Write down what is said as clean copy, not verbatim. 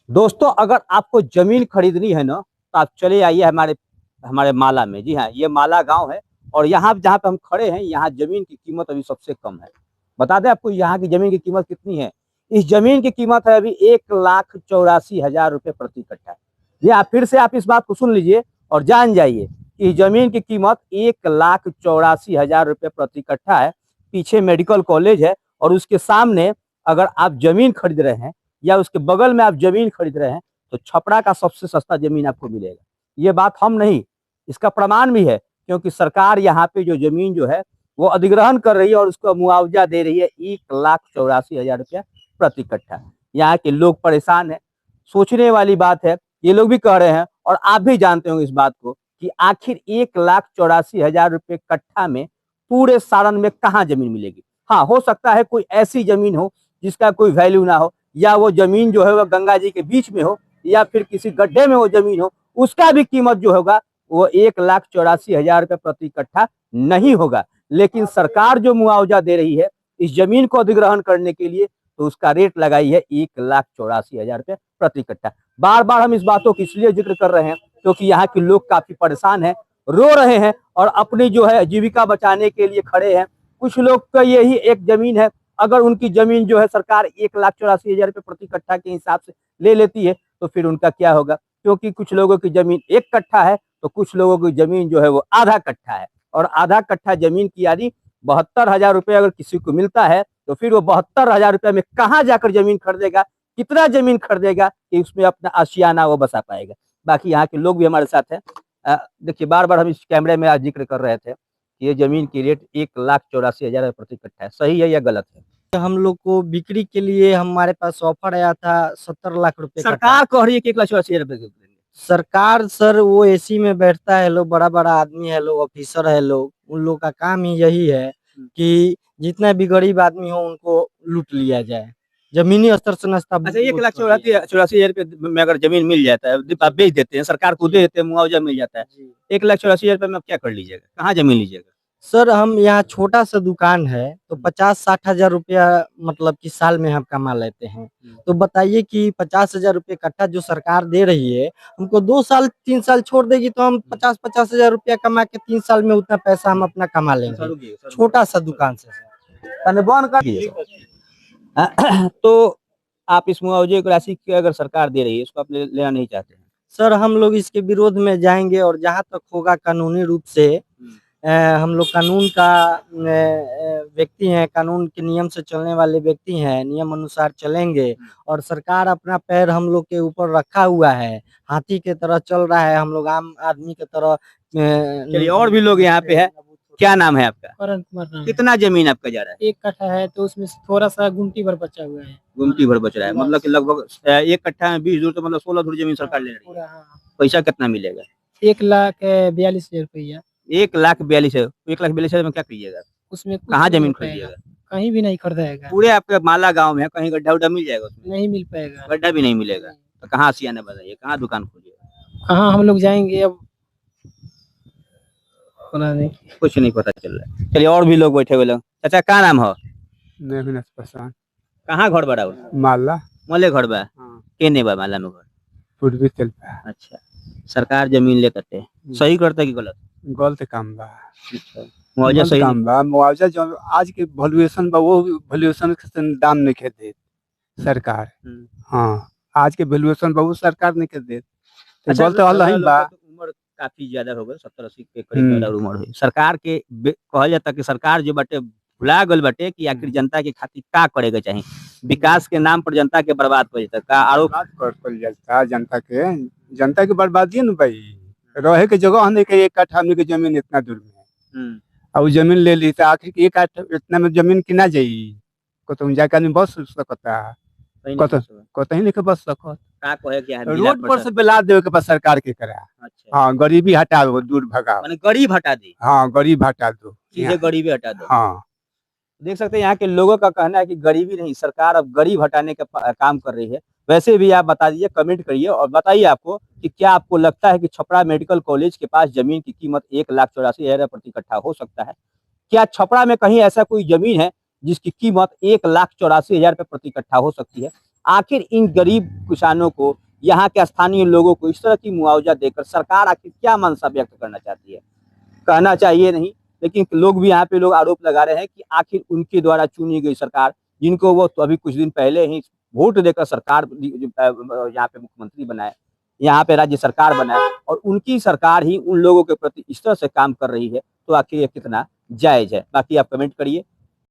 दोस्तों, अगर आपको जमीन खरीदनी है ना, तो आप चले आइए हमारे हमारे माला में। जी हाँ, ये माला गांव है और यहाँ जहाँ पे हम खड़े हैं, यहाँ जमीन की कीमत अभी सबसे कम है। बता दें आपको यहाँ की जमीन की कीमत कितनी है। इस जमीन की कीमत है अभी 1,84,000 रुपये प्रति कट्ठा। जी हाँ, फिर से आप इस बात को सुन लीजिए और जान जाइए कि जमीन की कीमत 1,84,000 रुपये प्रति कट्ठा है। पीछे मेडिकल कॉलेज है और उसके सामने अगर आप जमीन खरीद रहे हैं या उसके बगल में आप जमीन खरीद रहे हैं, तो छपरा का सबसे सस्ता जमीन आपको मिलेगा। ये बात हम नहीं, इसका प्रमाण भी है, क्योंकि सरकार यहाँ पे जो जमीन जो है वो अधिग्रहण कर रही है और उसको मुआवजा दे रही है 1,84,000 रुपया प्रति कट्ठा। यहाँ के लोग परेशान है। सोचने वाली बात है, ये लोग भी कह रहे हैं और आप भी जानते होंगे इस बात को कि आखिर 1,84,000 रुपये कट्ठा में पूरे सारण में कहाँ जमीन मिलेगी। हाँ, हो सकता है कोई ऐसी जमीन हो जिसका कोई वैल्यू ना हो, या वो जमीन जो है वह गंगा जी के बीच में हो, या फिर किसी गड्ढे में वो जमीन हो, उसका भी कीमत जो होगा वो 1,84,000 रुपये प्रति कट्ठा नहीं होगा। लेकिन सरकार जो मुआवजा दे रही है इस जमीन को अधिग्रहण करने के लिए, तो उसका रेट लगाई है 1,84,000 रुपये प्रति कट्ठा। बार बार हम इस बातों की इसलिए जिक्र कर रहे हैं क्योंकि यहाँ के लोग काफी परेशान हैं, रो रहे हैं और अपनी जो है जीविका बचाने के लिए खड़े हैं। कुछ लोग का यही एक जमीन है, अगर उनकी जमीन जो है सरकार 1,84,000 रुपये प्रति कट्ठा के हिसाब से ले लेती है, तो फिर उनका क्या होगा। क्योंकि कुछ लोगों की जमीन 1 कट्ठा है, तो कुछ लोगों की जमीन जो है वो आधा कट्ठा है, और आधा कट्ठा जमीन की यानी 72,000 रुपये अगर किसी को मिलता है, तो फिर वो 72,000 रुपये में कहाँ जाकर जमीन खरीदेगा, कितना जमीन खरीदेगा कि उसमें अपना आशियाना वो बसा पाएगा। बाकी यहाँ के लोग भी हमारे साथ हैं। देखिए, बार बार हम इस कैमरे में आज जिक्र कर रहे थे कि ये जमीन की रेट 1,84,000 प्रति कट्ठा है। सही है या गलत है? हम लोग को बिक्री के लिए हमारे पास ऑफर आया था 70 लाख रुपए का। सरकार कह रही है कि 1,84,000 रुपये देंगे। सरकार सर वो एसी में बैठता है, लोग बड़ा बड़ा आदमी है, लोग ऑफिसर है, लोग उन लोग का काम ही यही है कि जितना भी गरीब आदमी हो उनको लूट लिया जाए, जमीनी स्तर से नस्ता। अच्छा, 1,84,000 रुपये में अगर जमीन मिल जाता है, आप बेच देते हैं, सरकार को दे देते हैं, मुआवजा मिल जाता है, 1,84,000 रुपये में आप क्या कर लीजिएगा, कहाँ जमीन लीजिएगा? सर हम यहाँ छोटा सा दुकान है तो 50-60 हजार रुपया मतलब कि साल में हम कमा लेते हैं। तो बताइए कि 50,000 रुपये कट्ठा जो सरकार दे रही है, हमको 2 साल 3 साल छोड़ देगी तो हम 50-50 हजार रुपया कमा के 3 साल में उतना पैसा हम अपना कमा लेंगे छोटा सा दुकान से। तो आप इस मुआवजे की राशि की अगर सरकार दे रही है, इसको आप लेना नहीं चाहते हैं? सर हम लोग इसके विरोध में जाएंगे और जहाँ तक होगा कानूनी रूप से हम लोग कानून का व्यक्ति हैं, कानून के नियम से चलने वाले व्यक्ति हैं, नियम अनुसार चलेंगे। और सरकार अपना पैर हम लोग के ऊपर रखा हुआ है, हाथी के तरह चल रहा है, हम लोग आम आदमी के तरह। चलिए, और भी लोग यहाँ पे है। क्या नाम है आपका? करण कुमार नाम है। कितना जमीन आपका जा रहा है? 1 कट्ठा है तो उसमें थोड़ा सा गुमटी भर बचा हुआ है। गुमटी भर बच रहा है, मतलब कि लगभग 1 कट्ठा में 20 दूर, तो मतलब 16 दूर जमीन सरकार ले रही है। पैसा कितना मिलेगा? 1,42,000 रुपया। 1,42,000। 1,42,000 में क्या करिएगा? उसमें कहाँ जमीन खरीदिएगा? कहीं भी नहीं खरीदेगा। पूरे आपके माला गांव में कहीं गड्ढा उड्ढा मिल जाएगा? उसमें नहीं मिल पाएगा, गड्ढा भी नहीं मिलेगा। तो कहाँ आशियाना बताइए, कहाँ दुकान खोलिएगा? कहाँ हम लोग जाएंगे अब, पता नहीं, कुछ नहीं पता चल रहा है। चलिए, और भी लोग बैठे हुए लोग। चाचा, क्या नाम है? कहाँ घर बड़ा हुआ? माला मले घर बा? केने बा माला में घर? पूर्वी चल पा। अच्छा, सरकार जमीन ले करते सही करता कि गलत? गलत काम बा। मुआवजा सही काम बा। मुआवजा जो आज के वैल्यूएशन बा वो वैल्यूएशन के दाम नहीं खे दे सरकार। हाँ, आज के वैल्यूएशन बा वो सरकार नहीं खे दे। अच्छा, गलत वाला ही बा। उम्र काफी ज्यादा हो गई, 70-80 के करीब उम्र हुई। सरकार के कहल जाता कि सरकार जो बाटे भुला गल बाटे कि आखिर जनता के खातिर का करेगा चाहिए। विकास के नाम पर जनता के बर्बाद कर जाता का आरोप कर जाता। जनता के बर्बादी न भाई। रहे के जगह नहीं के 1 कट्ठा हमने के जमीन इतना दूर में और जमीन ले ली तो आखिर 1 कट्ठा इतना में जमीन किना जाई को तुम जाकर नहीं बस सकता कतही नहीं के बस सकत। का कहे कि रोड पर से बेला देवे के पास सरकार के करा। अच्छा, हाँ, गरीबी हटा दो, दूर भगाओ। माने गरीब हटा दे। हाँ, गरीब हटा दो, सीधे गरीबी हटा दो। हाँ, देख सकते हैं यहाँ के लोगों का कहना है कि गरीबी नहीं, सरकार अब गरीब हटाने का काम कर रही है। वैसे भी आप बता दीजिए, कमेंट करिए और बताइए आपको कि क्या आपको लगता है कि छपरा मेडिकल कॉलेज के पास जमीन की कीमत 1,84,000 प्रति कट्ठा हो सकता है? क्या छपरा में कहीं ऐसा कोई जमीन है जिसकी कीमत 1,84,000 रुपये प्रति कट्ठा हो सकती है? आखिर इन गरीब किसानों को, यहाँ के स्थानीय लोगों को इस तरह की मुआवजा देकर सरकार आखिर क्या मंशा व्यक्त करना चाहती है? कहना चाहिए नहीं, लेकिन लोग भी यहाँ पे लोग आरोप लगा रहे हैं कि आखिर उनके द्वारा चुनी गई सरकार, जिनको वो तो अभी कुछ दिन पहले ही वोट देकर सरकार यहाँ पे मुख्यमंत्री बनाए, यहाँ पे राज्य सरकार बनाए, और उनकी सरकार ही उन लोगों के प्रति इस तरह से काम कर रही है, तो आखिर ये कितना जायज है? बाकी आप कमेंट करिए।